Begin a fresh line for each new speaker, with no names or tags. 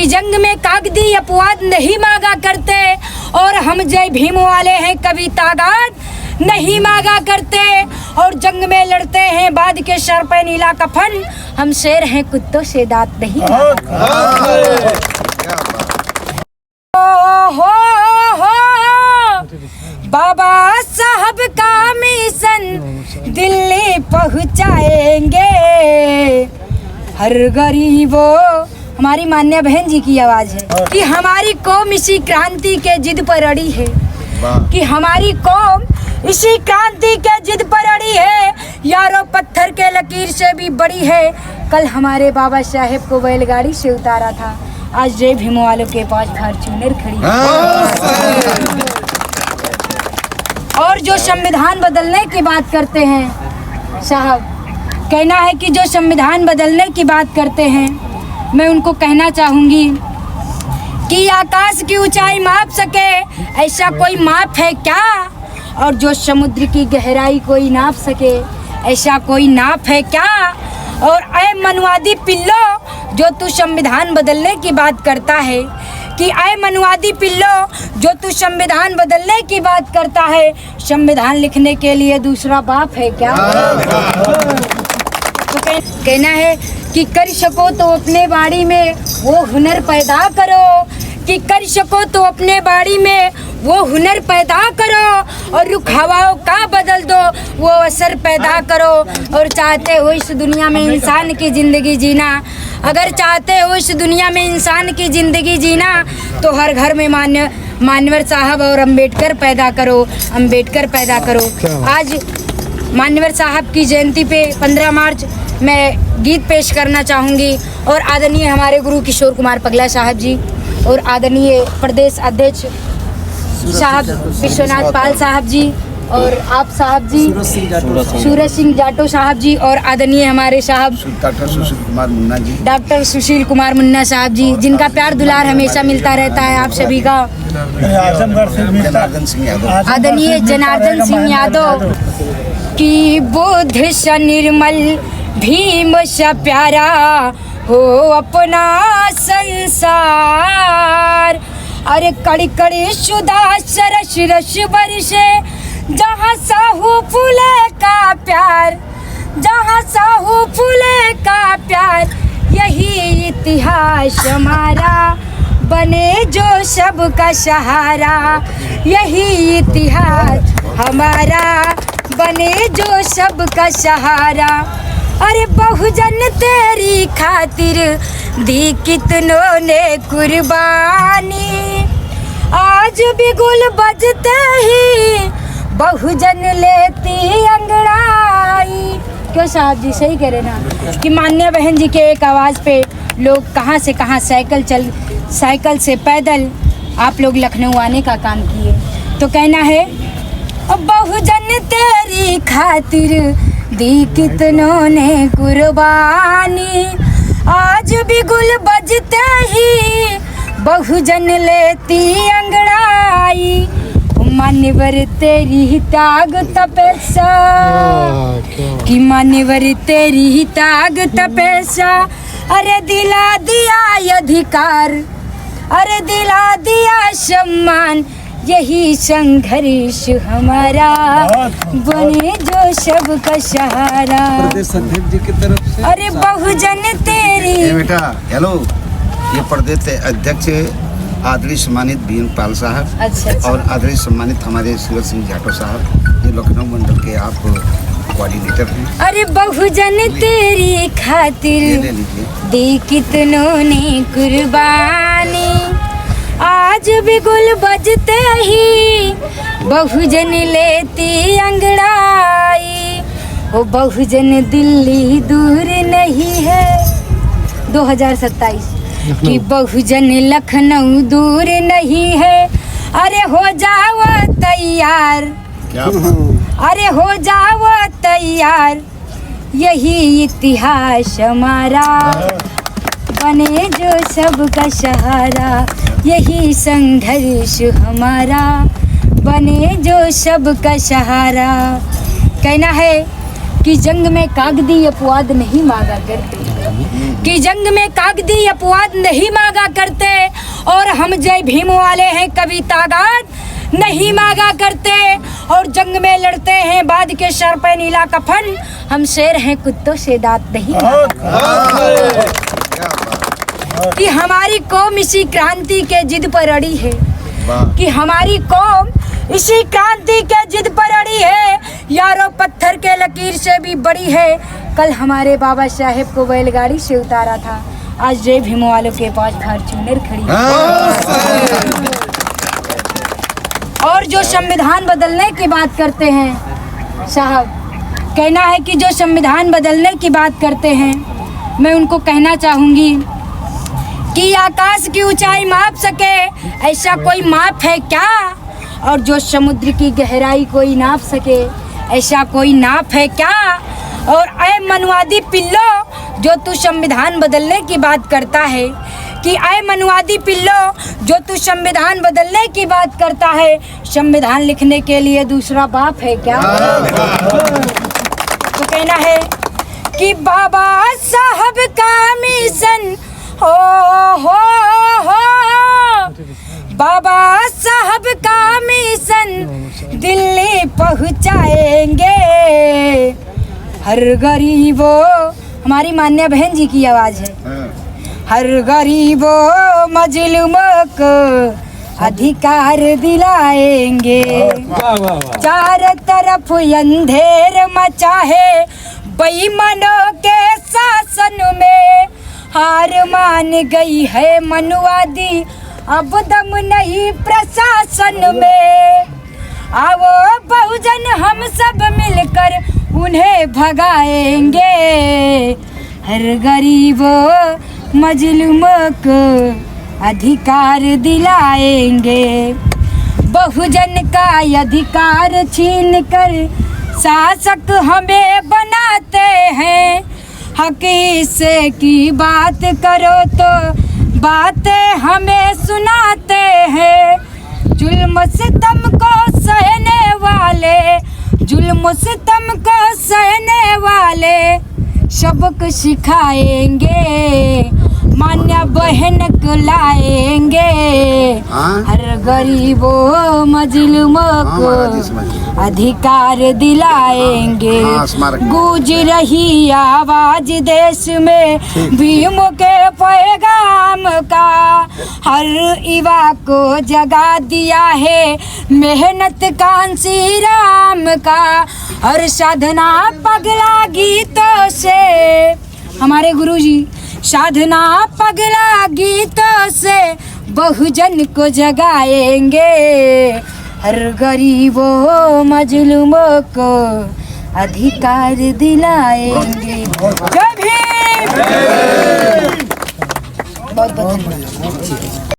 कि जंग में कागदी अपवाद नहीं मांगा करते, और हम जय भीम वाले हैं कभी तादाद नहीं मांगा करते, और जंग में लड़ते हैं बाद के सर पे नीला कफन, हम शेर हैं कुत्तों से दांत नहीं हो बाबा साहब का मिशन दिल्ली पहुंचाएंगे हर गरीबों। हमारी मान्य बहन जी की आवाज है कि हमारी कौम इसी क्रांति के जिद पर अड़ी है, कि हमारी कौम इसी क्रांति के जिद पर अड़ी है, यारों पत्थर के लकीर से भी बड़ी है। कल हमारे बाबा साहेब को बैलगाड़ी से उतारा था, आज जय भीम वालों के पास फॉर्च्यूनर खड़ी है। और जो संविधान बदलने की बात करते हैं साहब, कहना है कि जो संविधान बदलने की बात करते हैं, मैं उनको कहना चाहूँगी कि आकाश की ऊंचाई माप सके ऐसा कोई माप है क्या, और जो समुद्र की गहराई कोई नाप सके ऐसा कोई नाप है क्या। और ऐ मनवादी पिल्लो जो तू संविधान बदलने की बात करता है, कि ऐ मनवादी पिल्लो जो तू संविधान बदलने की बात करता है, संविधान लिखने के लिए दूसरा बाप है क्या। तो कहना है कि कर सको तो अपने बाड़ी में वो हुनर पैदा करो, कि कर सको तो अपने बाड़ी में वो हुनर पैदा करो, और रुख हवाओं का बदल दो वो असर पैदा करो। और चाहते हो इस दुनिया में इंसान की ज़िंदगी जीना, अगर चाहते हो इस दुनिया में इंसान की ज़िंदगी जीना, तो हर घर में मान्यवर साहब और अम्बेडकर पैदा करो, अम्बेडकर पैदा करो। आज मान्यवर साहब की जयंती पे 15 मार्च मैं गीत पेश करना चाहूँगी, और आदरणीय हमारे गुरु किशोर कुमार पगला साहब जी, और आदरणीय प्रदेश अध्यक्ष साहब विश्वनाथ पाल साहब जी, और आप साहब जी सूरज सिंह जाटो साहब जी, और आदरणीय हमारे साहब डॉक्टर सुशील कुमार मुन्ना साहब जी, जिनका प्यार दुलार हमेशा मिलता रहता है आप सभी का। आदरणीय जनार्दन सिंह यादव की बुद्ध सा निर्मल भीम सा प्यारा हो अपना संसार। अरे कड़ी कड़ी शुदा सरस रस बरसे जहाँ साहू फूले का प्यार, जहाँ साहू फूले का प्यार, यही इतिहास हमारा बने जो सबका सहारा, यही इतिहास हमारा बने जो सबका सहारा। अरे बहुजन तेरी खातिर दी कितनों ने कुर्बानी, आज भी गुल बजते ही बहुजन लेती अंगड़ाई। क्यों साहब जी सही कह रहे ना, कि मान्य बहन जी के एक आवाज़ पे लोग कहाँ से कहाँ साइकिल से पैदल आप लोग लखनऊ आने का काम किए। तो कहना है बहुजन तेरी खातिर दी कितनों ने कुर्बानी, आज भी गुल बजते ही बहुजन लेती अंगड़ाई। मान्यवर तेरी ताग तपस्या, कि मान्यवर तेरी ताग तपस्या, अरे दिला दिया अधिकार, अरे दिला दिया सम्मान, यही संघर्ष हमारा बने जो सबका सहारा।
प्रदेश अध्यक्ष जी की तरफ से
अरे बहुजन तेरी
बेटा हेलो, ये प्रदेश अध्यक्ष आदरणीय सम्मानित भीम पाल साहब,
अच्छा।
और आदरणीय सम्मानित हमारे सूरज सिंह जाटो साहब, ये लखनऊ मंडल के आप कोऑर्डिनेटर हैं।
अरे बहुजन तेरी खातिर दी कितनों ने कुर्बानी, आज भी गुल बजते ही बहुजन लेती अंगड़ाई। वो बहुजन दिल्ली दूर नहीं है 2027, कि बहुजन लखनऊ दूर नहीं है। अरे हो जाओ तैयार, अरे हो जाओ तैयार, यही इतिहास हमारा बने जो सबका सहारा, यही संघर्ष हमारा बने जो सबका सहारा। कहना है कि जंग में कागदी अपवाद नहीं मांगा करते, कि जंग में कागदी अपवाद नहीं मांगा करते और हम जय भीम वाले हैं कभी तागाद नहीं मांगा करते और जंग में लड़ते हैं बाद के सर पे नीला कफन हम शेर हैं कुत्तों से दांत नहीं मांगा कि हमारी कौम इसी क्रांति के जिद पर अड़ी है कि हमारी कौम इसी क्रांति के जिद पर अड़ी है यारों पत्थर के लकीर से भी बड़ी है कल हमारे बाबा साहेब को बैलगाड़ी से उतारा था आज जय भीम वालों के पास फॉर्च्यूनर खड़ी है और जो संविधान बदलने की बात करते हैं साहब कहना है कि जो संविधान बदलने की बात करते हैं मैं उनको कहना चाहूँगी कि आकाश की ऊंचाई माप सके ऐसा कोई माप है क्या और जो समुद्र की गहराई कोई नाप सके ऐसा कोई नाप है क्या और ऐ मनवादी पिल्लो जो तू संविधान बदलने की बात करता है कि ऐ मनवादी पिल्लो जो तू संविधान बदलने की बात करता है संविधान लिखने के लिए दूसरा बाप है क्या तो कहना है कि बाबा साहब का मिशन हो बाबा साहब का मिशन दिल्ली पहुंचाएंगे हर गरीबों हमारी मान्य बहन जी की आवाज है हर गरीबों मजलूमों को अधिकार दिलाएंगे चार तरफ अंधेर मचा है बेईमानों के शासन में हार मान गई है मनुवादी अब दम नहीं प्रशासन में आओ बहुजन हम सब मिलकर उन्हें भगाएंगे हर गरीबों मजलूमों को अधिकार दिलाएंगे बहुजन का अधिकार छीन कर शासक हमें बनाते हैं हकीकत की बात करो तो बातें हमें सुनाते हैं जुल्म सितम को सहने वाले जुल्म सितम को सहने वाले सबक सिखाएंगे मान्य बहन को लाएंगे हर गरीबों मजलूमों को अधिकार दिलाएंगे गूंज रही आवाज देश में भीम के पैगाम का हर युवा को जगा दिया है मेहनत कांसी राम का और साधना पगला गीतों से हमारे गुरुजी साधना पगला गीतों से बहुजन को जगाएंगे हर गरीबों मजलूमों को अधिकार दिलाएंगे जय भीम।